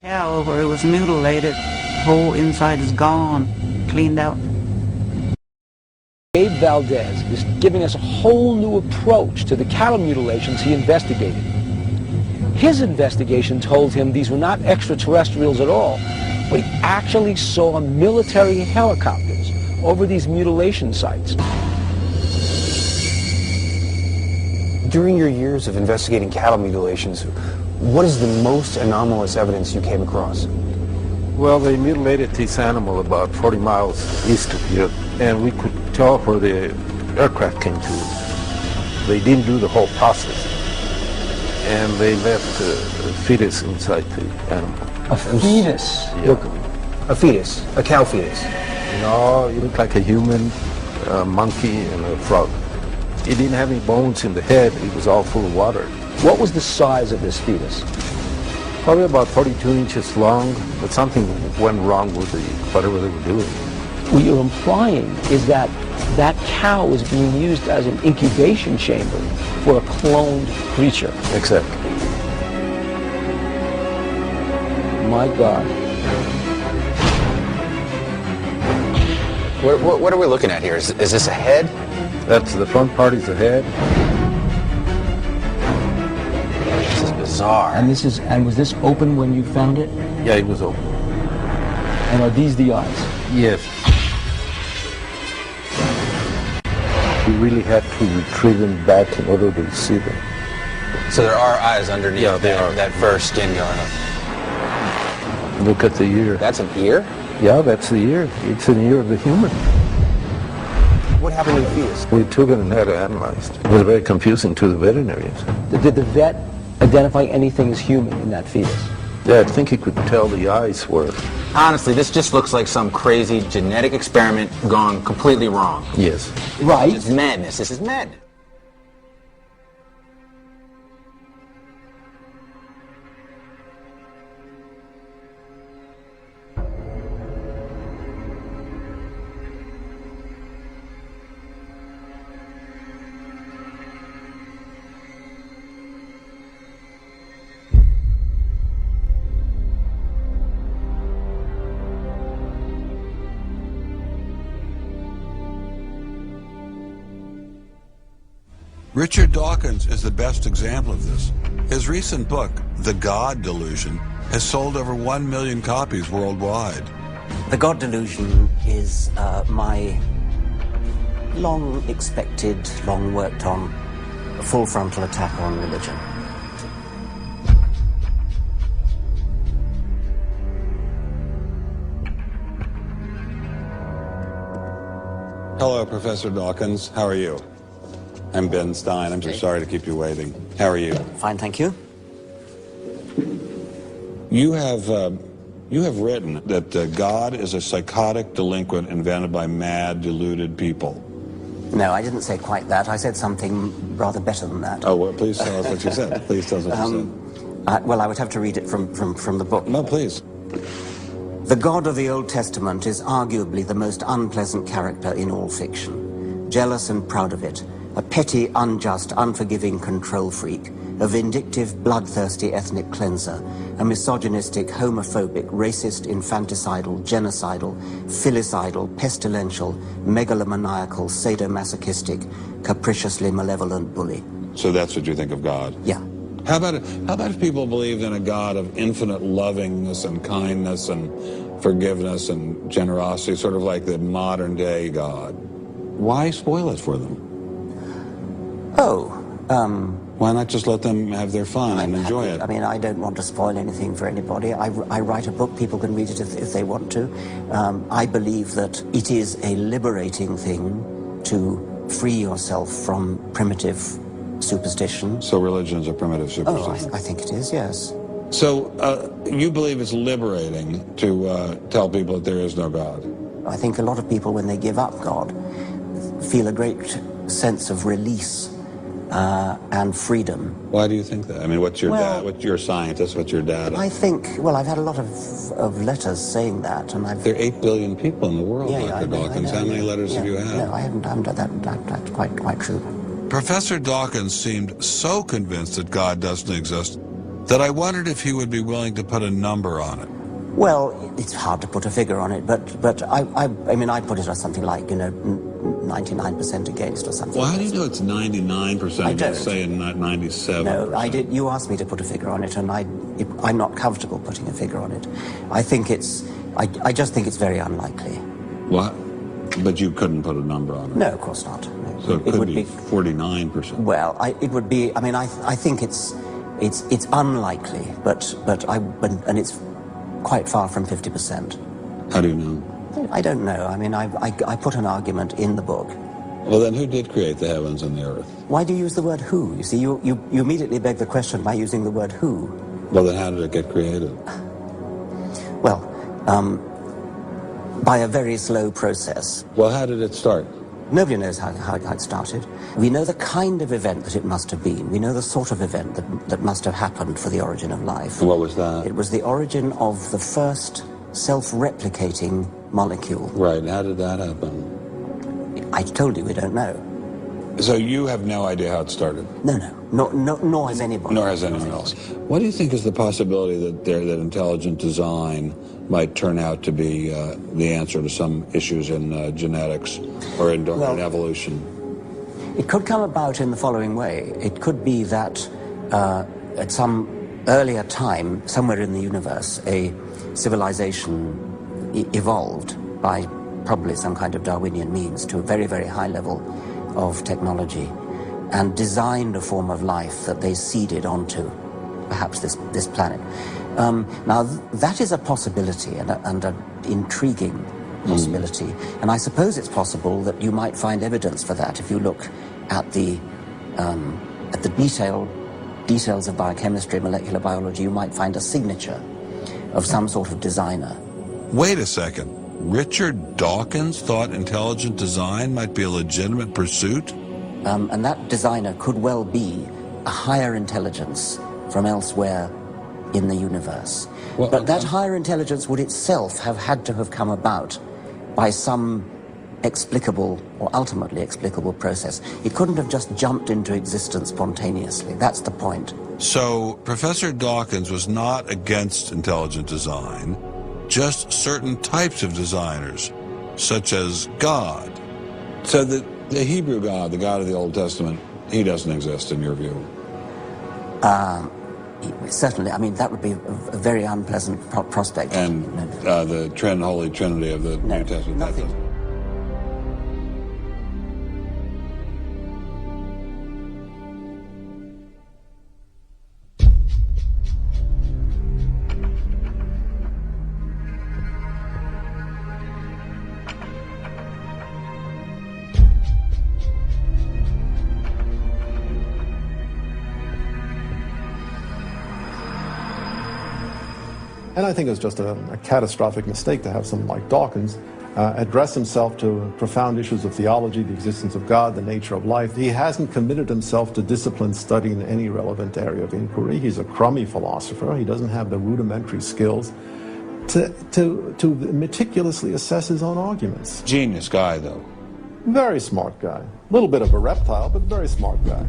Cow where it was mutilated, whole inside is gone, cleaned out. Gabe Valdez is giving us a whole new approach to the cattle mutilations he investigated. His investigation told him these were not extraterrestrials at all, but he actually saw military helicopters over these mutilation sites. During your years of investigating cattle mutilations, what is the most anomalous evidence you came across? Well, they mutilated this animal about 40 miles east of here, and we could tell where the aircraft came to. They didn't do the whole process, and they left a fetus inside the animal. A fetus? Yeah. Look, a fetus, a cow fetus. No, it looked like a human, a monkey, and a frog. It didn't have any bones in the head. It was all full of water. What was the size of this fetus? Probably about 42 inches long, but something went wrong with whatever they were doing. What you're implying is that that cow is being used as an incubation chamber for a cloned creature. Exactly. My God. What are we looking at here? Is this a head? That's the front part is the head. This is bizarre. And was this open when you found it? Yeah, it was open. And are these the eyes? Yes. We really had to retrieve them back in order to see them. So there are eyes underneath that fur skin garment. Look at the ear. That's an ear? Yeah, that's the ear. It's an ear of the human. What happened to the fetus? We took it and had it analyzed. It was very confusing to the veterinarians. Did the vet identify anything as human in that fetus? Yeah, I think he could tell the eyes were. Honestly, this just looks like some crazy genetic experiment gone completely wrong. Yes. Right. It's madness. This is madness. Richard Dawkins is the best example of this. His recent book, The God Delusion, has sold over 1 million copies worldwide. The God Delusion is my long-expected, long-worked-on, full-frontal attack on religion. Hello, Professor Dawkins. How are you? I'm Ben Stein. I'm so sorry to keep you waiting. How are you? Fine, thank you. You have written that God is a psychotic delinquent invented by mad, deluded people. No, I didn't say quite that. I said something rather better than that. Oh, well, please tell us what you said. Please tell us what you said. Well, I would have to read it from the book. No, please. The God of the Old Testament is arguably the most unpleasant character in all fiction. Jealous and proud of it. A petty, unjust, unforgiving control freak, a vindictive, bloodthirsty ethnic cleanser, a misogynistic, homophobic, racist, infanticidal, genocidal, filicidal, pestilential, megalomaniacal, sadomasochistic, capriciously malevolent bully. So that's what you think of God? Yeah. How about if people believed in a God of infinite lovingness and kindness and forgiveness and generosity, sort of like the modern day God? Why spoil it for them? Why not just let them have their fun and enjoy it? I mean, I don't want to spoil anything for anybody. I write a book, people can read it if they want to. I believe that it is a liberating thing to free yourself from primitive superstition. So religion is a primitive superstition? Oh, I think it is, yes. So you believe it's liberating to tell people that there is no God? I think a lot of people, when they give up God, feel a great sense of release and freedom. Why do you think that? I mean, what's your scientist, what's your data? I think, well, I've had a lot of letters saying that, and There are 8 billion people in the world, Dr. Dawkins. How many letters have you had? No, I haven't done that. That's quite true. Professor Dawkins seemed so convinced that God doesn't exist that I wondered if he would be willing to put a number on it. Well, it's hard to put a figure on it, but I mean, I'd put it as something like, 99% against or something. Well, how do you know it's 99%? I don't. Say not 97%. No, I did. You asked me to put a figure on it, and I'm not comfortable putting a figure on it. I think I just think it's very unlikely. What? But you couldn't put a number on it? No, of course not. No. So it could be 49%. Well, it would be. I mean, I think it's unlikely, and it's quite far from 50%. How do you know? I don't know. I mean, I put an argument in the book. Well, then who did create the heavens and the earth? Why do you use the word who? You see, you immediately beg the question by using the word who. Well, then how did it get created? Well, by a very slow process. Well, how did it start? Nobody knows how it started. We know the kind of event that it must have been. We know the sort of event that must have happened for the origin of life. What was that? It was the origin of the first self-replicating molecule. Right, how did that happen? I told you we don't know. So you have no idea how it started? No, nor has anybody. Nor has anyone else. What do you think is the possibility that intelligent design might turn out to be the answer to some issues in genetics or in evolution? It could come about in the following way. It could be that at some earlier time, somewhere in the universe, a civilization evolved by probably some kind of Darwinian means to a very, very high level of technology and designed a form of life that they seeded onto perhaps this planet. Now, that is a possibility and an intriguing possibility. And I suppose it's possible that you might find evidence for that if you look at the details of biochemistry, molecular biology. You might find a signature of some sort of designer. Wait a second. Richard Dawkins thought intelligent design might be a legitimate pursuit? And that designer could well be a higher intelligence from elsewhere in the universe. Well, but that higher intelligence would itself have had to have come about by some explicable or ultimately explicable process. It couldn't have just jumped into existence spontaneously. That's the point. So Professor Dawkins was not against intelligent design, just certain types of designers, such as God. So the Hebrew God, the God of the Old Testament, he doesn't exist in your view? Certainly. I mean, that would be a very unpleasant prospect. And the Holy Trinity of the New Testament? Nothing. And I think it was just a catastrophic mistake to have someone like Dawkins address himself to profound issues of theology, the existence of God, the nature of life. He hasn't committed himself to disciplined study in any relevant area of inquiry. He's a crummy philosopher. He doesn't have the rudimentary skills to meticulously assess his own arguments. Genius guy, though. Very smart guy. A little bit of a reptile, but very smart guy.